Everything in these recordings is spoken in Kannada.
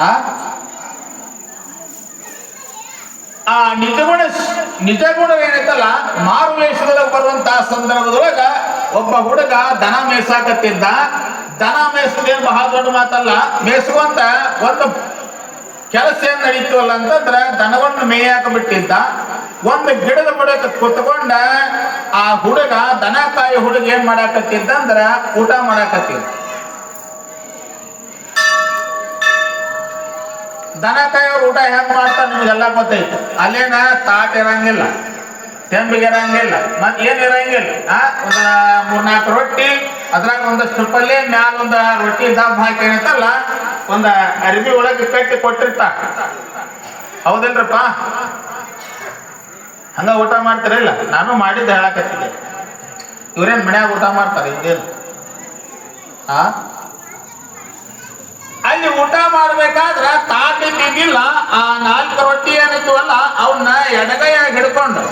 ಆ ಆ ನಿಜಗುಣ ಏನೈತಲ್ಲ, ಮಾರು ವೇಷದೊಳಗೆ ಬರುವಂತಹ ಸಂದರ್ಭದೊಳಗ ಒಬ್ಬ ಹುಡುಗ ದನ ಮೇಯ್ಸಾಕತ್ತಿದ್ದ. ದನ ಮೇಯಿಸೋದೇನು ಬಹಳ ದೊಡ್ಡ ಮಾತಲ್ಲ. ಮೇಯಿಸುವಂತ ಒಂದು ಕೆಲಸ ಏನ್ ನಡೀತವಲ್ಲ ಅಂತಂದ್ರ ದನವನ್ನು ಮೇಯಾಕ ಬಿಟ್ಟಿದ್ದ. ಒಂದು ಗಿಡದ ಬುಡಕ್ಕೆ ಕುತ್ಕೊಂಡ ಆ ಹುಡುಗ, ದನ ಕಾಯಿ ಹುಡುಗ ಏನ್ ಮಾಡಾಕತ್ತಿದ್ದ ಅಂದ್ರ ಊಟ ಮಾಡಾಕತ್ತಿದ್ದ. ದನ ಕಾಯಿಯವ್ರು ಊಟ ಹೆಂಗ್ ಮಾಡ್ತಾರೆ ನಿಮ್ಗೆಲ್ಲ ಗೊತ್ತೈತೆ. ಅಲ್ಲೇನ ತಾಟ್ ಇರಂಗಿಲ್ಲ, ತೆಂಬಿಗೆ ಇರಂಗಿಲ್ಲ, ಮತ್ ಏನ್ ಇರಂಗಿಲ್ಲ. ಒಂದ 3-4 ರೊಟ್ಟಿ, ಅದ್ರಾಗ ಒಂದಷ್ಟು ಪಲ್ಯ, ಮ್ಯಾಲ ಒಂದ ರೊಟ್ಟಿ ದಬ್ಬ ಹಾಕಿ ಏನೈತಲ್ಲ ಒಂದ ಅರಿವಿ ಒಳಗೆ ಕಟ್ಟಿ ಕೊಟ್ಟಿರ್ತಾರ. ಹೌದಿಲ್ರಪ್ಪ? ಹಂಗ ಊಟ ಮಾಡ್ತಾರಿಲ್ಲ? ನಾನು ಮಾಡಿದ್ದೆ ಹೇಳಕತ್ತಿದ್ದೆ. ಇವ್ರೇನ್ ಮನ್ಯಾಗ ಊಟ ಮಾಡ್ತಾರೆ ಇದೇನು? ಅಲ್ಲಿ ಊಟ ಮಾಡ್ಬೇಕಾದ್ರ ತಾಟಿ ತಿಂದಿಲ್ಲ. ಆ 4 ರೊಟ್ಟಿ ಏನಿದ್ವಲ್ಲ ಅವನ್ನ ಎಡಗೈಯಾಗ ಹಿಡ್ಕೊಂಡು,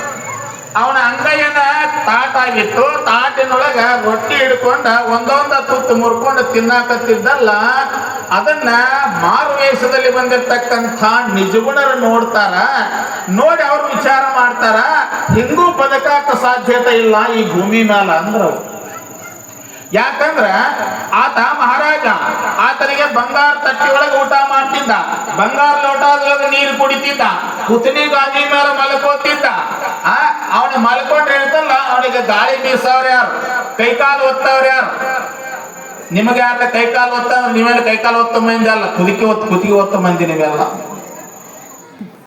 ಅವನ ಅಂಗೈಯನ್ನ ತಾಟಾಗಿತ್ತು, ತಾಟಿನೊಳಗ ರೊಟ್ಟಿ ಹಿಡ್ಕೊಂಡ ಒಂದೊಂದ ತುತ್ತು ಮುರ್ಕೊಂಡು ತಿನ್ನಾಕತ್ತಿದ್ದಲ್ಲ. ಅದನ್ನ ಮಾರುವೇಷದಲ್ಲಿ ಬಂದಿರ್ತಕ್ಕಂಥ ನಿಜಗುಣರು ನೋಡ್ತಾರ. ನೋಡಿ ಅವ್ರು ವಿಚಾರ ಮಾಡ್ತಾರ, ಹಿಂಗೂ ಬದುಕಾಕ ಸಾಧ್ಯತೆ ಇಲ್ಲ ಈ ಭೂಮಿ ಮೇಲ ಅಂದ್ರು. ಯಾಕಂದ್ರ ಆತ ಮಹಾರಾಜ, ಆತನಿಗೆ ಬಂಗಾರ ತಟ್ಟಿ ಒಳಗೆ ಊಟ ಮಾಡ್ತಿದ್ದ, ಬಂಗಾರ ಲೋಟದೊಳಗೆ ನೀರು ಕುಡಿತಿದ್ದ, ಕುತನಿ ಗಾದಿ ಮೇಲೆ ಮಲ್ಕೋತಿದ್ದ. ಅವನ ಮಲ್ಕೊಂಡ್ರೆ ಹೇಳ್ತಲ್ಲ, ಅವನಿಗೆ ಗಾಳಿ ಬೀಸವ್ರು ಯಾರು? ಕೈಕಾಲು ಒತ್ತವ್ರು ಯಾರು? ನಿಮಗೆ ಯಾರ ಕೈಕಾಲು ಒತ್ತ? ನೀವೆಲ್ಲ ಕೈಕಾಲು ಒತ್ತ ಮಂದಿ ಅಲ್ಲ, ಕುದಿಕೆ ಒತ್ತು ಕುತ್ತಿಗೆ ಒತ್ತ ಮಂದಿ ನೀವೆಲ್ಲ.